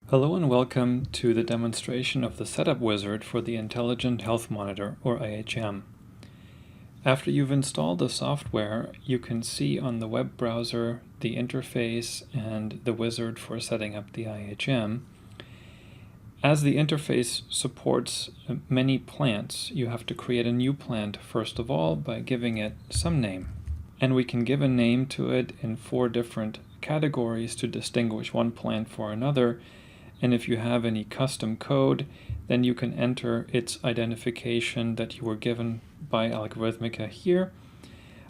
Hello and welcome to the demonstration of the setup wizard for the Intelligent Health Monitor, or IHM. After you've installed the software, you can see on the web browser the interface and the wizard for setting up the IHM. As the interface supports many plants, you have to create a new plant first of all by giving it some name. And we can give a name to it in 4 different categories to distinguish one plant for another. And if you have any custom code, then you can enter its identification that you were given by Algorithmica here.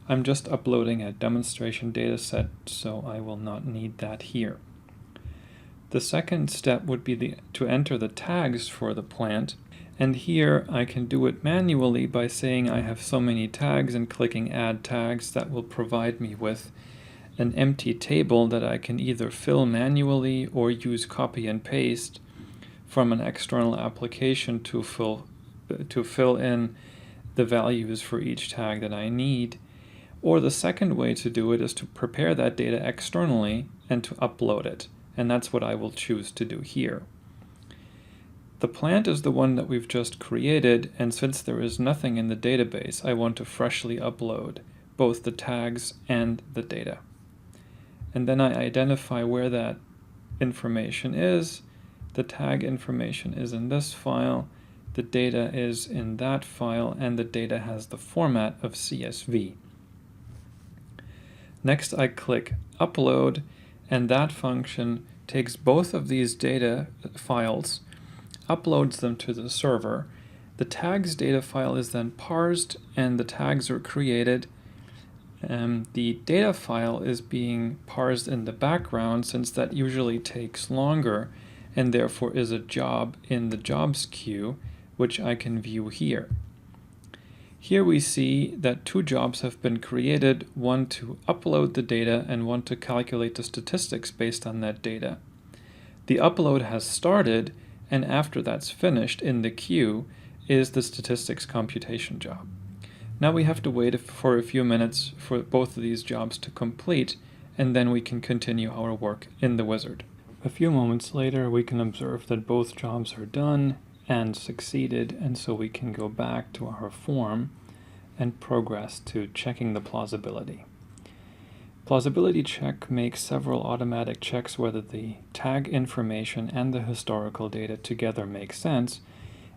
I'm just uploading a demonstration dataset, so I will not need that here. The second step would be to enter the tags for the plant. And here I can do it manually by saying I have so many tags and clicking Add Tags. That will provide me with an empty table that I can either fill manually or use copy and paste from an external application to fill in the values for each tag that I need. Or the second way to do it is to prepare that data externally and to upload it. And that's what I will choose to do here. The plant is the one that we've just created, and since there is nothing in the database, I want to freshly upload both the tags and the data. And then I identify where that information is. The tag information is in this file, the data is in that file, and the data has the format of CSV. Next I click Upload, and that function takes both of these data files, uploads them to the server. The tags data file is then parsed and the tags are created. The data file is being parsed in the background, since that usually takes longer and therefore is a job in the jobs queue, which I can view here. Here we see that 2 jobs have been created, one to upload the data and one to calculate the statistics based on that data. The upload has started, and after that's finished in the queue is the statistics computation job. Now we have to wait for a few minutes for both of these jobs to complete, and then we can continue our work in the wizard. A few moments later, we can observe that both jobs are done and succeeded, and so we can go back to our form and progress to checking the plausibility. Plausibility check makes several automatic checks whether the tag information and the historical data together make sense.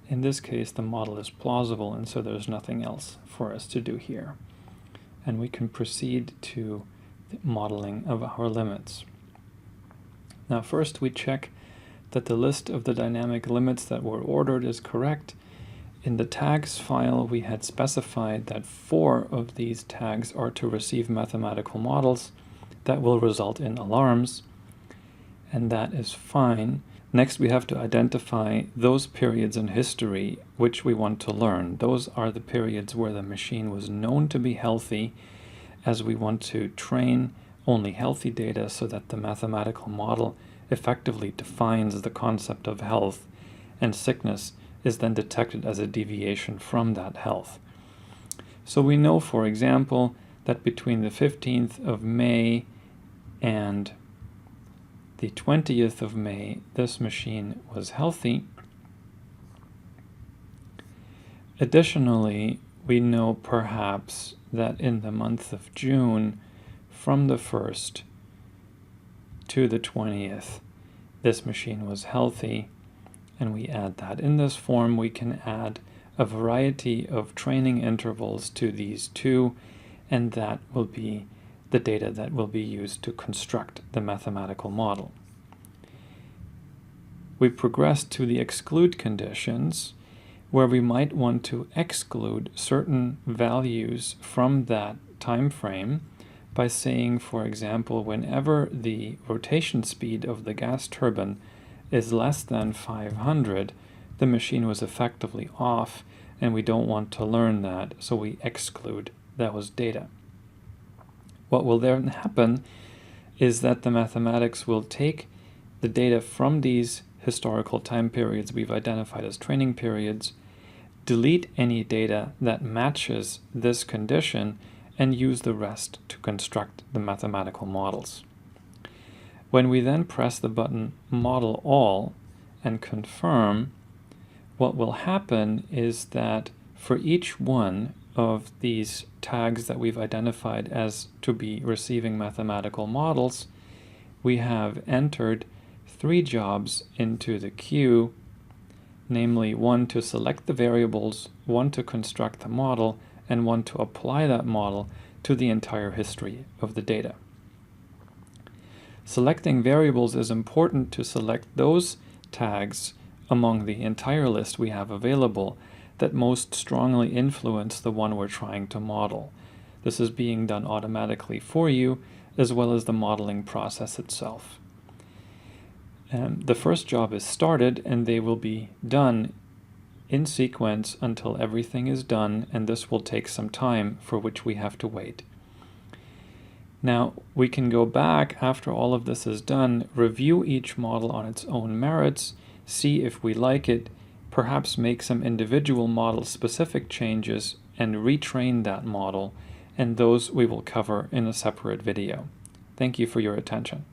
In this case, the model is plausible, and so there's nothing else for us to do here. And we can proceed to the modeling of our limits. Now first we check that the list of the dynamic limits that were ordered is correct. In the tags file, we had specified that 4 of these tags are to receive mathematical models that will result in alarms, and that is fine. Next, we have to identify those periods in history which we want to learn. Those are the periods where the machine was known to be healthy, as we want to train only healthy data so that the mathematical model effectively defines the concept of health, and sickness is then detected as a deviation from that health. So we know, for example, that between the 15th of May and the 20th of May, this machine was healthy. Additionally, we know perhaps that in the month of June, from the 1st to the 20th, this machine was healthy, and we add that. In this form, we can add a variety of training intervals to these 2, and that will be the data that will be used to construct the mathematical model. We progress to the exclude conditions, where we might want to exclude certain values from that time frame by saying, for example, whenever the rotation speed of the gas turbine is less than 500, the machine was effectively off, and we don't want to learn that, so we exclude those data. What will then happen is that the mathematics will take the data from these historical time periods we've identified as training periods, delete any data that matches this condition, and use the rest to construct the mathematical models. When we then press the button Model All and confirm, what will happen is that for each one of these tags that we've identified as to be receiving mathematical models, we have entered 3 jobs into the queue, namely 1 to select the variables, 1 to construct the model, and 1 to apply that model to the entire history of the data. Selecting variables is important to select those tags among the entire list we have available that most strongly influence the one we're trying to model. This is being done automatically for you, as well as the modeling process itself. The first job is started, and they will be done in sequence until everything is done, and this will take some time for which we have to wait. Now, we can go back after all of this is done, review each model on its own merits, see if we like it, perhaps make some individual model-specific changes, and retrain that model, and those we will cover in a separate video. Thank you for your attention.